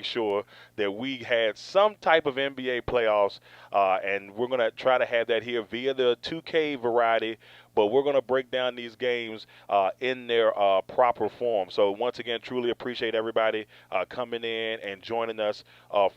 sure that we had some type of NBA playoffs, and we're going to try to have that here via the 2K variety. But we're going to break down these games in their proper form. So once again, truly appreciate everybody coming in and joining us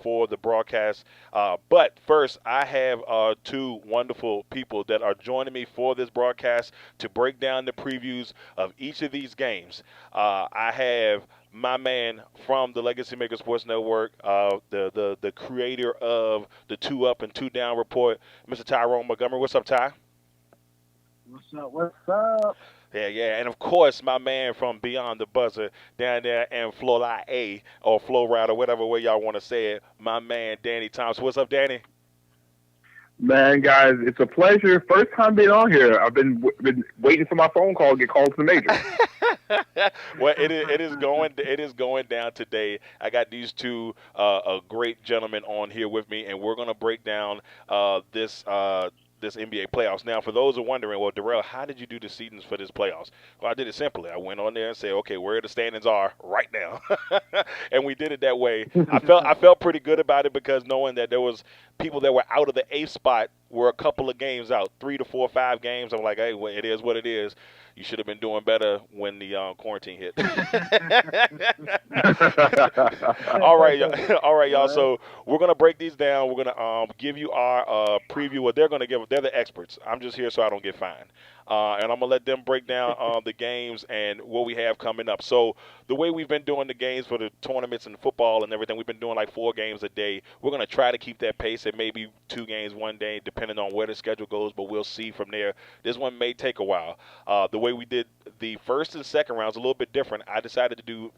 for the broadcast. But first, I have two wonderful people that are joining me for this broadcast to break down the previews of each of these games. I have my man from the Legacy Maker Sports Network, the creator of the Two Up and Two Down report, Mr. Tyrone Montgomery. What's up, Ty? What's up? What's up? Yeah, yeah, and of course, my man from Beyond the Buzzer down there in Florida A or Florida, whatever way y'all want to say it, my man Danny Thompson. What's up, Danny? Man, guys, it's a pleasure. First time being on here. I've been waiting for my phone call to get called to the major. Well, it is going down today. I got these two great gentlemen on here with me, and we're gonna break down this NBA playoffs. Now, for those who are wondering, well, Darrell, how did you do the seedings for this playoffs? Well, I did it simply. I went on there and said, okay, where the standings are right now, and we did it that way. I felt pretty good about it because knowing that there was people that were out of the eighth spot were a couple of games out, 3 to 4, 5 games. I'm like, hey, well, it is what it is. You should have been doing better when the quarantine hit. All right, all right, y'all. Right. So we're gonna break these down. We're gonna give you our preview. What they're gonna give. They're the experts. I'm just here so I don't get fined. And I'm gonna let them break down the games and what we have coming up. So the way we've been doing the games for the tournaments and football and everything, we've been doing like 4 games a day. We're gonna try to keep that pace at maybe 2 games one day, depending on where the schedule goes. But we'll see from there. This one may take a while. The way we did the first and second rounds a little bit different. I decided to do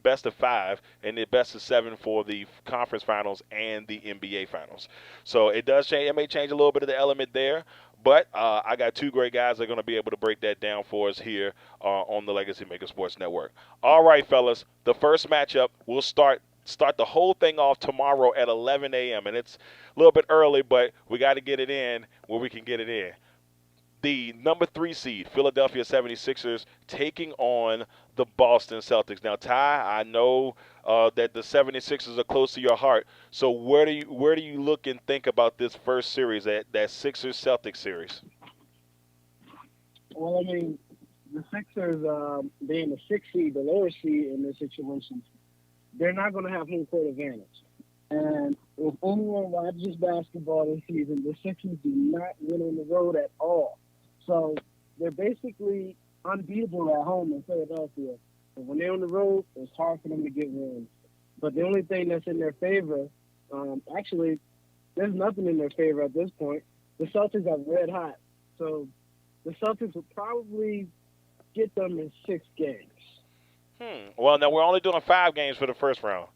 best of 5 and the best of 7 for the conference finals and the NBA finals. So it does change. It may change a little bit of the element there, but I got two great guys that are going to be able to break that down for us here on the Legacy Maker Sports Network. All right, fellas, the first matchup will start the whole thing off tomorrow at 11 a.m. And it's a little bit early, but we got to get it in where we can get it in. The number 3 seed, Philadelphia 76ers, taking on the Boston Celtics. Now, Ty, I know that the 76ers are close to your heart. So where do you look and think about this first series, that Sixers Celtics series? Well, I mean, the Sixers, being the sixth seed, the lower seed in this situation, they're not going to have home court advantage. And if anyone watches basketball this season, the Sixers do not win on the road at all. So they're basically unbeatable at home in Philadelphia. But when they're on the road, it's hard for them to get wins. But the only thing that's in their favor, actually, there's nothing in their favor at this point. The Celtics are red hot. So the Celtics will probably get them in 6 games. Well, now we're only doing 5 games for the first round.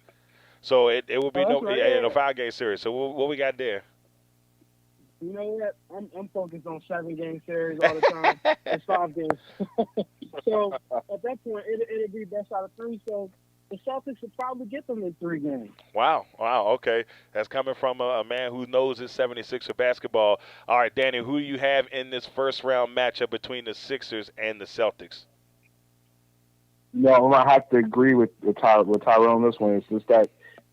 So it will be Oh, that's no right. yeah, Yeah, no yeah. 5 game series. So what we got there? You know what? I'm focused on 7 game series all the time. It's 5 games. So at that point, it'll be best out of three. So the Celtics will probably get them in 3 games. Wow, wow, okay. That's coming from a man who knows his 76er basketball. All right, Danny, who do you have in this first round matchup between the Sixers and the Celtics? No, I'm gonna have to agree with Tyrone on this one. It's just that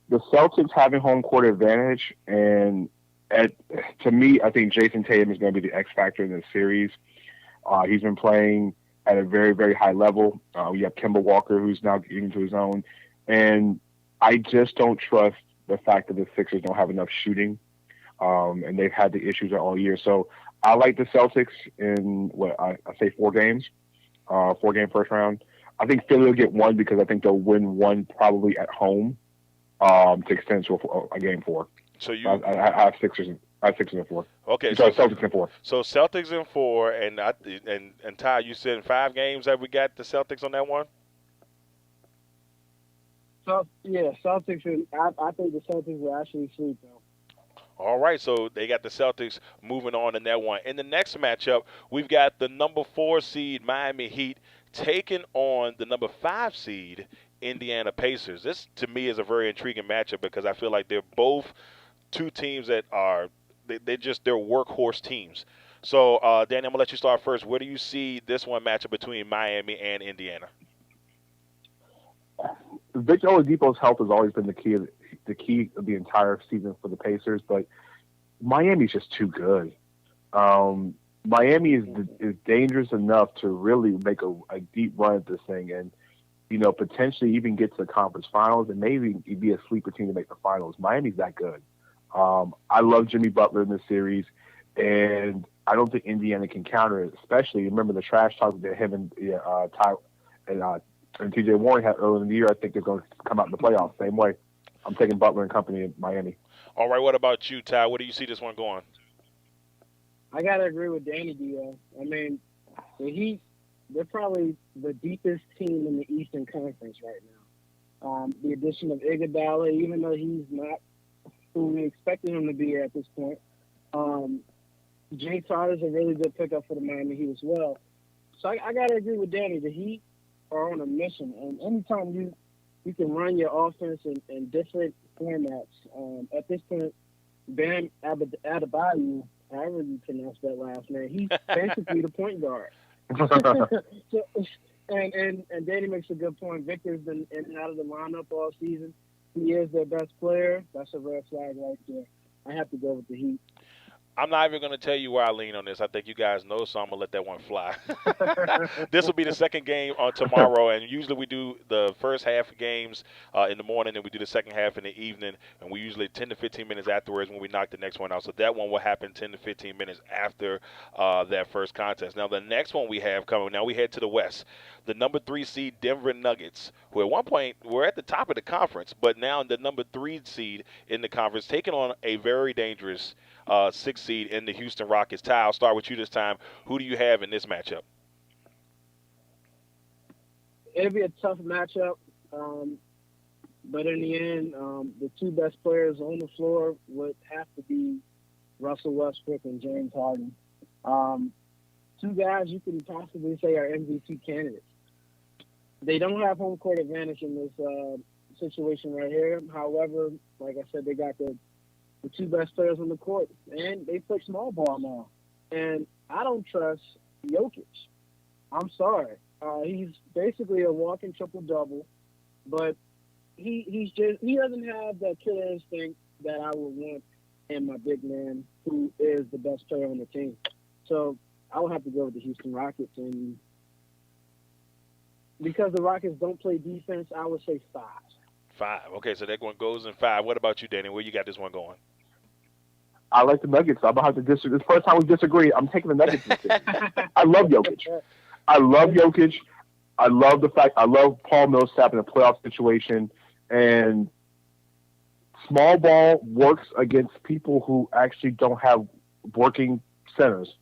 the Celtics having home court advantage, and at, to me, I think Jason Tatum is going to be the X factor in this series. He's been playing at a very, very high level. We have Kemba Walker, who's now getting to his own, and I just don't trust the fact that the Sixers don't have enough shooting, and they've had the issues all year. So I like the Celtics in what I say 4 games, 4 game first round. I think Philly will get one because I think they'll win one probably at home to extend to a game 4. So I, you I have Sixers. I have Sixers and 4. okay? I'm sorry, So Celtics and 4. so Celtics in 4, and Ty, you said in 5 games have we got the Celtics on that one? So yeah, Celtics. I think the Celtics will actually sweep them. All right, so they got the Celtics moving on in that one. In the next matchup, we've got the number 4 seed Miami Heat taking on the number 5 seed Indiana Pacers. This to me is a very intriguing matchup because I feel like they're both two teams that are they're workhorse teams. So, Danny, I'm gonna let you start first. Where do you see this one matchup between Miami and Indiana? Victor Oladipo's health has always been the key of the entire season for the Pacers, but Miami's just too good. Miami is dangerous enough to really make a deep run at this thing, and potentially even get to the conference finals, and maybe be a sleeper team to make the finals. Miami's that good. I love Jimmy Butler in this series, and I don't think Indiana can counter it. Especially remember the trash talk that him and Ty and T.J. Warren had earlier in the year. I think they're going to come out in the playoffs same way. I'm taking Butler and company in Miami. All right, what about you, Ty? Where do you see this one going? I gotta agree with Danny Dio. I mean, the Heat, they're probably the deepest team in the Eastern Conference right now. The addition of Iguodala, even though he's not who we expected him to be at this point, James Harden's a really good pickup for the Miami Heat as well. So I gotta agree with Danny. The Heat are on a mission, and anytime you can run your offense in different formats. At this point, Bam Adebayo, however you pronounce that last name, he's basically the point guard. So, and Danny makes a good point. Victor's been in and out of the lineup all season. He is their best player. That's a red flag right there. I have to go with the Heat. I'm not even going to tell you where I lean on this. I think you guys know, so I'm going to let that one fly. This will be the second game on tomorrow, and usually we do the first half of games in the morning, and we do the second half in the evening, and we usually 10 to 15 minutes afterwards when we knock the next one out. So that one will happen 10 to 15 minutes after that first contest. Now, the next one we have coming, now we head to the West. The number 3 seed Denver Nuggets, who at one point were at the top of the conference, but now the number 3 seed in the conference, taking on a very dangerous 6th seed in the Houston Rockets. Ty, I'll start with you this time. Who do you have in this matchup? It'll be a tough matchup, but in the end, the two best players on the floor would have to be Russell Westbrook and James Harden. Two guys you can possibly say are MVP candidates. They don't have home court advantage in this situation right here. However, like I said, they got the two best players on the court, and they play small ball now. And I don't trust Jokic. I'm sorry. He's basically a walking triple-double, but he doesn't have that killer instinct that I would want in my big man, who is the best player on the team. So I would have to go with the Houston Rockets, and because the Rockets don't play defense, I would say 5. 5. Okay, so that one goes in 5. What about you, Danny? Where you got this one going? I like the Nuggets. I'm going to have to disagree. This first time we disagree. I'm taking the Nuggets. I love Jokic. I love Jokic. I love Paul Millsap in a playoff situation. And small ball works against people who actually don't have working centers.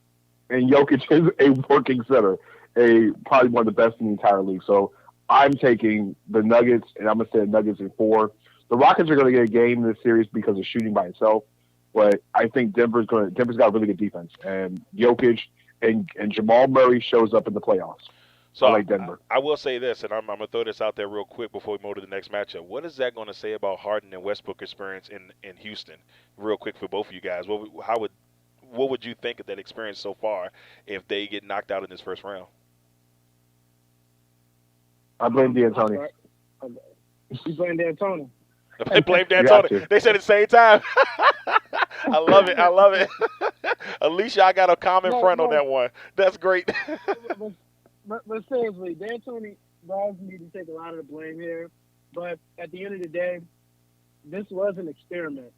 And Jokic is a working center, probably one of the best in the entire league. So I'm taking the Nuggets, and I'm going to say the Nuggets in 4. The Rockets are going to get a game in this series because of shooting by itself. But I think Denver's got a really good defense, and Jokic and Jamal Murray shows up in the playoffs. So I like Denver. I will say this, and I'm going to throw this out there real quick before we move to the next matchup. What is that going to say about Harden and Westbrook experience in Houston? Real quick for both of you guys. What would you think of that experience so far if they get knocked out in this first round? I blame D'Antoni. You blame D'Antoni. They blame D'Antoni. They said at the same time. I love it. Alicia, I got a common front on that one. That's great. but seriously, D'Antoni does need to take a lot of the blame here. But at the end of the day, this was an experiment.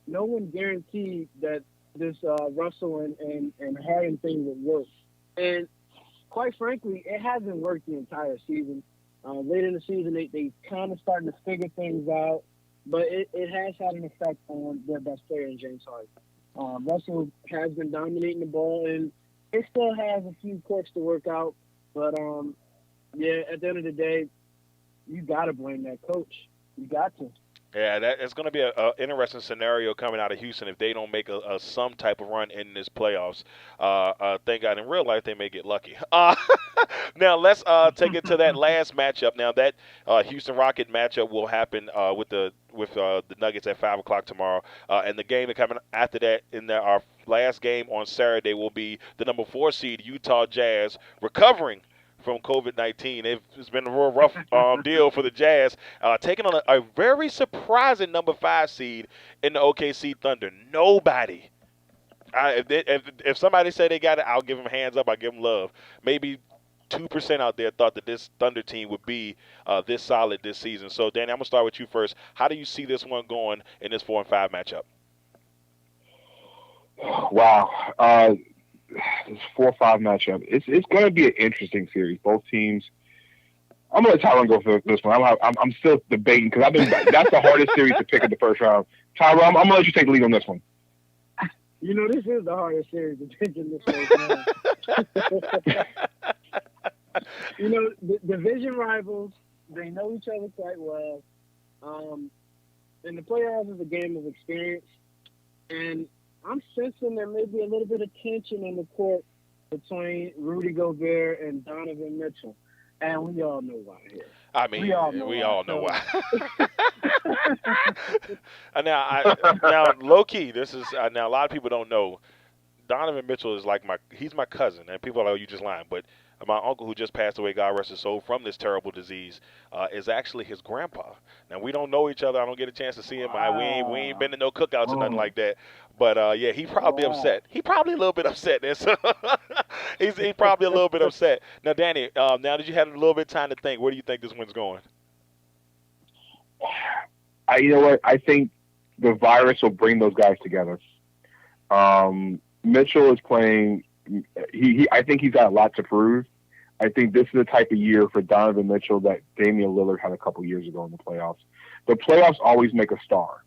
No one guaranteed that this Russell and Harden thing would work. And quite frankly, it hasn't worked the entire season. Late in the season, they kind of starting to figure things out. But it has had an effect on their best player, in James Harden. Russell has been dominating the ball, and it still has a few quirks to work out. But, at the end of the day, you got to blame that coach. You got to. Yeah, it's going to be an interesting scenario coming out of Houston if they don't make some type of run in this playoffs. Thank God, in real life, they may get lucky. Now, let's take it to that last matchup. Now, that Houston Rocket matchup will happen with the Nuggets at 5 o'clock tomorrow. And the game coming after that, our last game on Saturday, will be the number 4 seed Utah Jazz recovering from COVID-19. It's been a real rough deal for the Jazz, taking on a very surprising number 5 seed in the OKC Thunder. Nobody. If somebody say they got it, I'll give them hands up. I'll give them love. Maybe 2% out there thought that this Thunder team would be this solid this season. So, Danny, I'm gonna start with you first. How do you see this one going in this 4-5 matchup? Wow. This 4-5 matchup. It's going to be an interesting series. Both teams. I'm going to let Tyrone go for this one. I'm still debating because that's the hardest series to pick in the first round. Tyrone, I'm going to let you take the lead on this one. You know, this is the hardest series to pick in this first round. You know, the division rivals, they know each other quite well. And the playoffs is a game of experience. And I'm sensing there may be a little bit of tension in the court between Rudy Gobert and Donovan Mitchell. And we all know why here. I mean, we all know why. Now, low key, this is now a lot of people don't know. Donovan Mitchell is like he's my cousin, and people are like, oh, you just lying. But my uncle, who just passed away, God rest his soul, from this terrible disease, is actually his grandpa. Now, we don't know each other. I don't get a chance to see him. We ain't been to no cookouts or nothing like that. But, yeah, he probably upset. He probably a little bit upset. So he's probably a little bit upset. Now, Danny, now that you had a little bit of time to think, where do you think this one's going? You know what? I think the virus will bring those guys together. Mitchell is playing. I think he's got a lot to prove. I think this is the type of year for Donovan Mitchell that Damian Lillard had a couple years ago in the playoffs. The playoffs always make a star.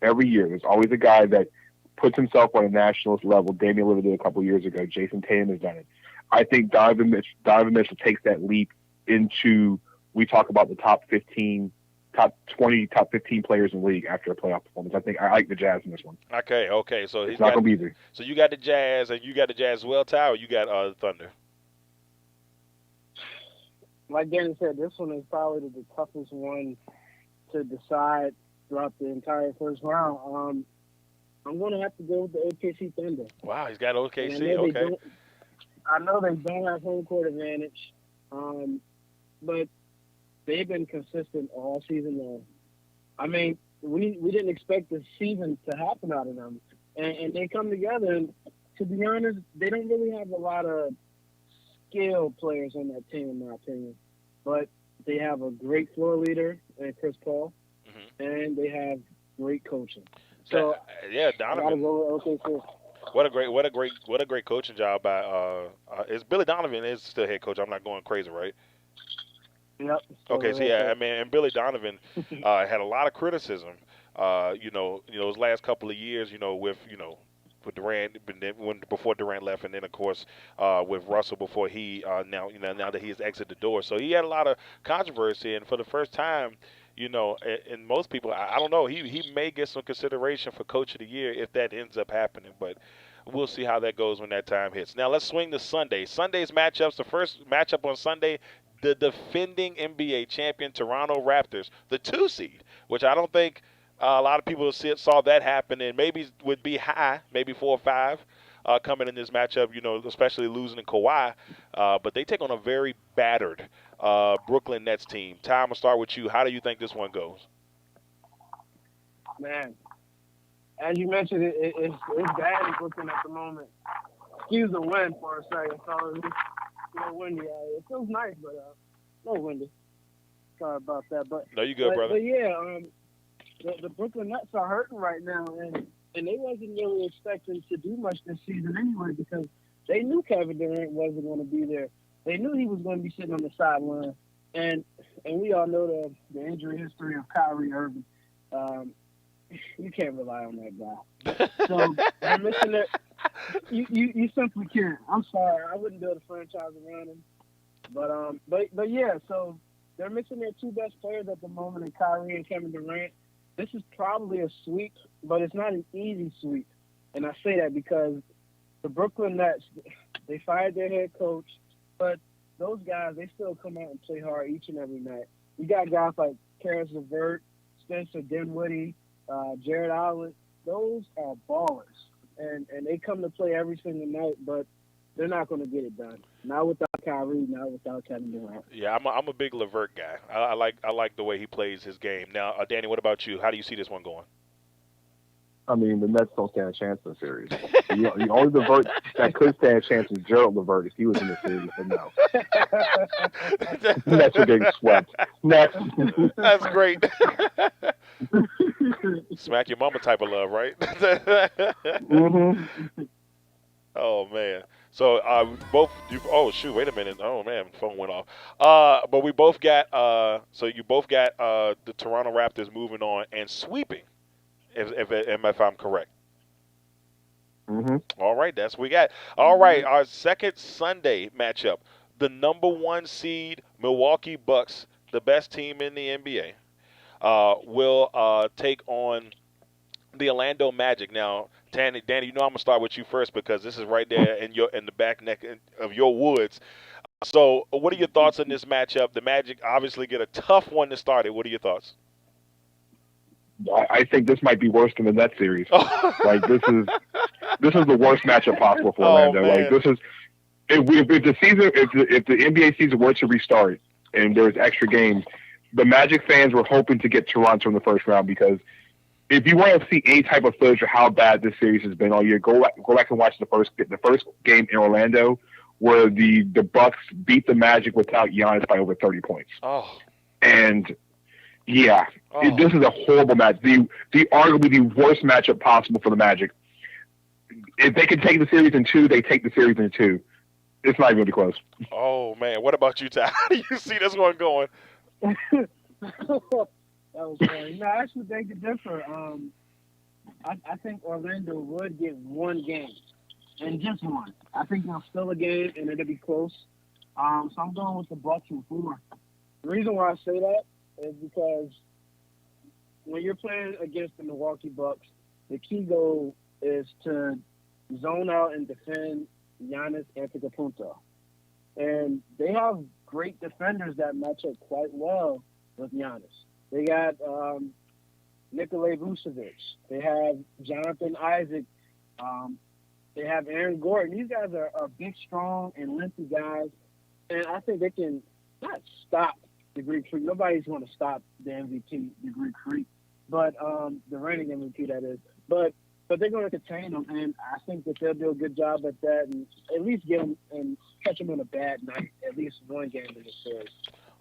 Every year, there's always a guy that puts himself on a nationalist level. Damian Lillard did a couple years ago. Jason Tatum has done it. I think Donovan Mitchell takes that leap into. We talk about the top 15, top 20, top 15 players in the league after a playoff performance. I like the Jazz in this one. Okay. So it's not gonna be easy. So you got the Jazz, and you got the Jazz as well, Ty, or you got Thunder? Like Danny said, this one is probably the toughest one to decide throughout the entire first round. I'm going to have to go with the OKC Thunder. Wow, he's got OKC. Okay. I know they don't have home court advantage, but they've been consistent all season long. I mean, we didn't expect the season to happen out of them, and they come together. And to be honest, they don't really have a lot of skilled players on that team, in my opinion. But they have a great floor leader in Chris Paul, and they have great coaching. So yeah, Donovan. What a great coaching job by is Billy Donovan is still head coach. I'm not going crazy, right? Yep. Okay, so yeah, I mean, and Billy Donovan had a lot of criticism. Those last couple of years, with Durant, before Durant left, and then of course with Russell before he now that he has exited the door. So he had a lot of controversy, and for the first time, and most people, I don't know, he may get some consideration for Coach of the Year if that ends up happening, but we'll see how that goes when that time hits. Now let's swing to Sunday. Sunday's matchups. The first matchup on Sunday, the defending NBA champion Toronto Raptors, the 2 seed, which I don't think a lot of people saw that happen, and maybe would be high, maybe 4 or 5 coming in this matchup, especially losing to Kawhi. But they take on a very battered Brooklyn Nets team. Ty, I'm going to start with you. How do you think this one goes? Man, as you mentioned, it's bad in Brooklyn at the moment. Excuse the wind for a second, fellas. It's a little windy out here. It feels nice, but a little windy. Sorry about that. But no, you good, brother. But yeah, the Brooklyn Nets are hurting right now, and they wasn't really expecting to do much this season anyway because they knew Kevin Durant wasn't going to be there. They knew he was going to be sitting on the sideline, and we all know the injury history of Kyrie Irving. You can't rely on that guy. So they're missing it. You simply can't. I'm sorry, I wouldn't build a franchise around him. But yeah, so they're missing their 2 best players at the moment, in Kyrie and Kevin Durant. This is probably a sweep, but it's not an easy sweep. And I say that because the Brooklyn Nets, they fired their head coach, but those guys, they still come out and play hard each and every night. You got guys like Karis LeVert, Spencer Dinwiddie, Jared Allen. Those are ballers. And they come to play every single night, but they're not going to get it done. Not without Kyrie, not without Kevin Durant. Yeah, I'm a big Levert guy. I like the way he plays his game. Now, Danny, what about you? How do you see this one going? I mean, the Nets don't stand a chance in the series. The only Levert that could stand a chance is Gerald Levert if he was in the series, but no. Nets are getting swept. Nets. That's great. Smack your mama type of love, right? Mm-hmm. Oh man. So both you. Oh shoot! Wait a minute. Oh man, phone went off. But we both got. So you both got the Toronto Raptors moving on and sweeping. If I'm correct. Mm-hmm. All right, that's what we got. All right, our second Sunday matchup: the number one seed Milwaukee Bucks, the best team in the NBA, will take on the Orlando Magic. Now, Danny, you know I'm gonna start with you first because this is right there in the back neck of your woods. So, what are your thoughts on this matchup? The Magic obviously get a tough one to start it. What are your thoughts? I think this might be worse than the Nets series. Like this is the worst matchup possible for Oh Orlando. Like man. this is if the NBA season were to restart and there was extra games, the Magic fans were hoping to get Toronto in the first round because if you want to see any type of footage of how bad this series has been all year, go back and watch the first game in Orlando where the Bucks beat the Magic without Giannis by over 30 points. Oh. And yeah, Oh. this is a horrible match. The arguably the worst matchup possible for the Magic. If they can take the series in two, they take the series in two. It's not even going to be close. Oh man. What about you, Ty? How do you see this one going? That was funny. No, I actually think it differ. I think Orlando would get one game, and just one. I think they'll still a game, and it'll be close. So I'm going with the Bucks in four. The reason why I say that is because when you're playing against the Milwaukee Bucks, the key goal is to zone out and defend Giannis Antetokounmpo. And they have great defenders that match up quite well with Giannis. They got Nikolay Vucevic. They have Jonathan Isaac. Um, they have Aaron Gordon. These guys are big, strong, and lengthy guys. And I think they can not stop the Greek Freak. Nobody's going to stop the MVP, the Greek Freak, but the reigning MVP, that is. But they're going to contain them, and I think that they'll do a good job at that, and at least get them and catch them on a bad night, at least one game in the series.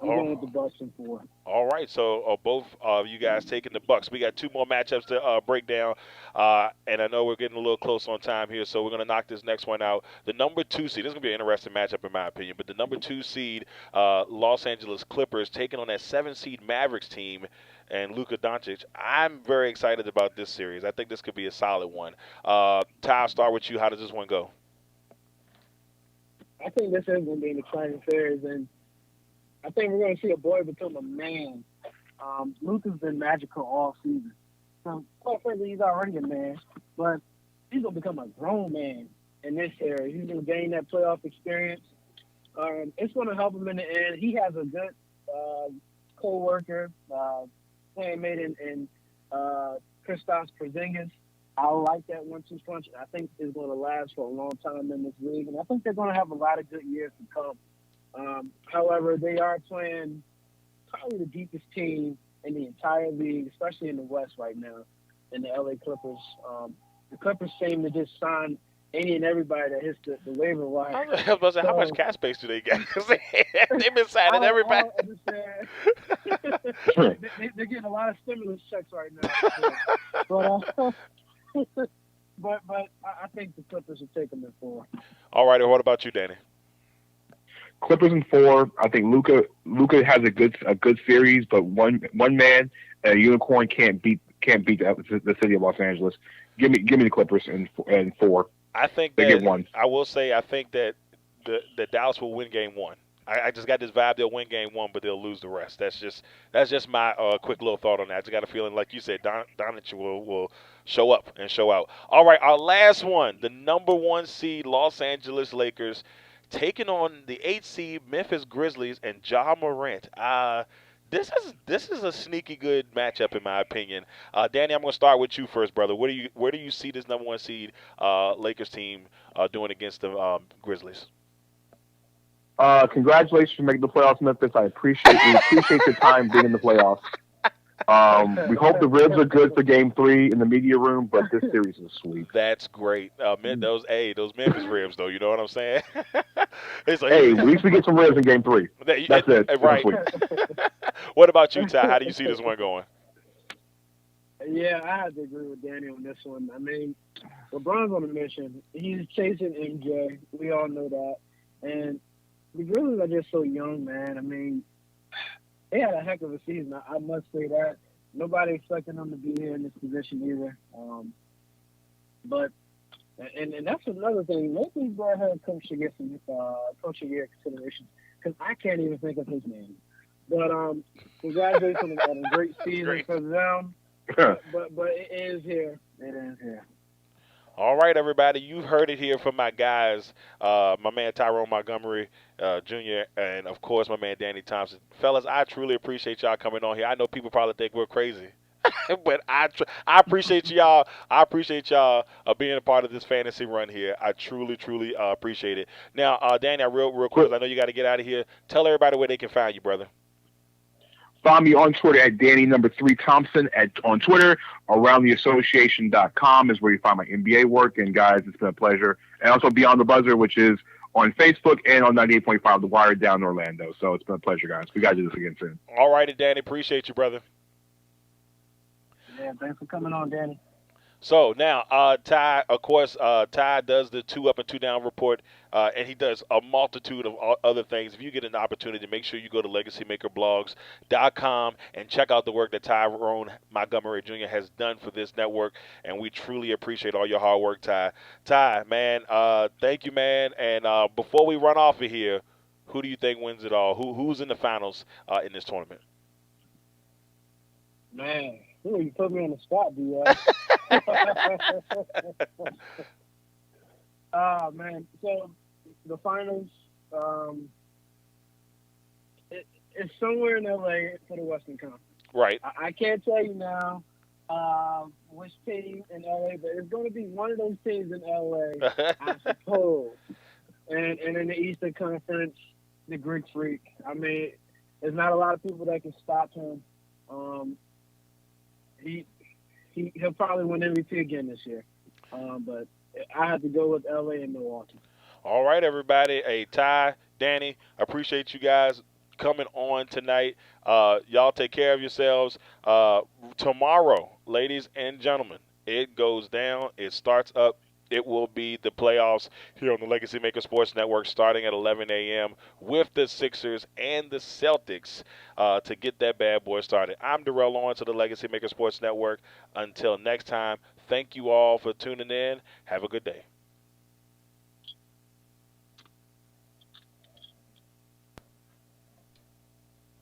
I'm going with the Bucks in four. All right, so both of you guys taking the Bucks. We got two more matchups to break down, and I know we're getting a little close on time here, so we're going to knock this next one out. The number two seed, this is going to be an interesting matchup in my opinion, but the number two seed, Los Angeles Clippers, taking on that seven seed Mavericks team and Luka Doncic. I'm very excited about this series. I think this could be a solid one. Ty, I'll start with you. How does this one go? I think this is going to be an exciting series, and I think we're going to see a boy become a man. Luka's been magical all season. So, quite frankly, he's already a man, but he's going to become a grown man in this area. He's going to gain that playoff experience. It's going to help him in the end. He has a good co-worker, playmate in Kristaps Porzingis. I like that 1-2 punch. I think it's going to last for a long time in this league, and I think they're going to have a lot of good years to come. However, they are playing probably the deepest team in the entire league, especially in the West right now, in the LA Clippers. The Clippers seem to just sign any and everybody that hits the waiver wire. I was about to say, how much cap space do they get? Because they've been signing everybody. I understand. They're getting a lot of stimulus checks right now. But I think the Clippers will take them in four. All right, and what about you, Danny? Clippers in four. I think Luka has a good series, but one man, a unicorn can't beat the city of Los Angeles. Give me the Clippers in four. I think they that get one. I will say I think that the Dallas will win game one. I just got this vibe they'll win game one, but they'll lose the rest. That's just my quick little thought on that. I just got a feeling, like you said, Doncic will show up and show out. All right, our last one, the number one seed Los Angeles Lakers taking on the 8 seed Memphis Grizzlies and Ja Morant. This is a sneaky good matchup in my opinion. Danny, I'm going to start with you first, brother. Where do you see this number one seed Lakers team doing against the Grizzlies? Congratulations for making the playoffs, Memphis. We appreciate your time being in the playoffs. We hope the ribs are good for Game 3 in the media room, but this series is a sweep. That's great. Those Memphis ribs though. You know what I'm saying? It's like, Hey, at least we get some ribs in Game 3. That's it. It's a right. sweep. What about you, Ty? How do you see this one going? Yeah, I have to agree with Danny on this one. I mean, LeBron's on a mission. He's chasing MJ. We all know that. And the Grizzlies are just so young, man. I mean, they had a heck of a season. I must say that. Nobody expected them to be here in this position either. But and that's another thing. Maybe these boy head coach should get some coach of year consideration because I can't even think of his name. But congratulations on a great season Great. for them. But it is here. It is here. All right, everybody, you've heard it here from my guys, my man Tyrone Montgomery Jr., and of course my man Danny Thompson. Fellas, I truly appreciate y'all coming on here. I know people probably think we're crazy, but I appreciate y'all. I appreciate y'all being a part of this fantasy run here. I truly appreciate it. Now, Danny, real quick, 'cause I know you got to get out of here. Tell everybody where they can find you, brother. Find me on Twitter at Danny3Thompson on Twitter. AroundTheAssociation.com is where you find my NBA work. And guys, it's been a pleasure. And also Beyond the Buzzer, which is on Facebook and on 98.5 The Wire down in Orlando. So it's been a pleasure, guys. We got to do this again soon. All righty, Danny. Appreciate you, brother. Yeah, thanks for coming on, Danny. So now, Ty, of course, Ty does the 2 up and 2 down report, and he does a multitude of other things. If you get an opportunity, make sure you go to LegacyMakerBlogs.com and check out the work that Tyrone Montgomery Jr. has done for this network, and we truly appreciate all your hard work, Ty. Ty, man, thank you, man. And before we run off of here, who do you think wins it all? Who's in the finals in this tournament? Man, you put me on the spot, D. Man. So the finals, it's somewhere in LA for the Western Conference. Right. I can't tell you now which team in LA, but it's going to be one of those teams in LA, I suppose. And in the Eastern Conference, the Greek Freak. I mean, there's not a lot of people that can stop him. He'll probably win MVP again this year. But I have to go with LA and Milwaukee. All right, everybody. Hey, Ty, Danny, appreciate you guys coming on tonight. Y'all take care of yourselves. Tomorrow, ladies and gentlemen, it goes down. It starts up. It will be the playoffs here on the Legacy Maker Sports Network starting at 11 a.m. with the Sixers and the Celtics to get that bad boy started. I'm Darrell Owens to the Legacy Maker Sports Network. Until next time, thank you all for tuning in. Have a good day.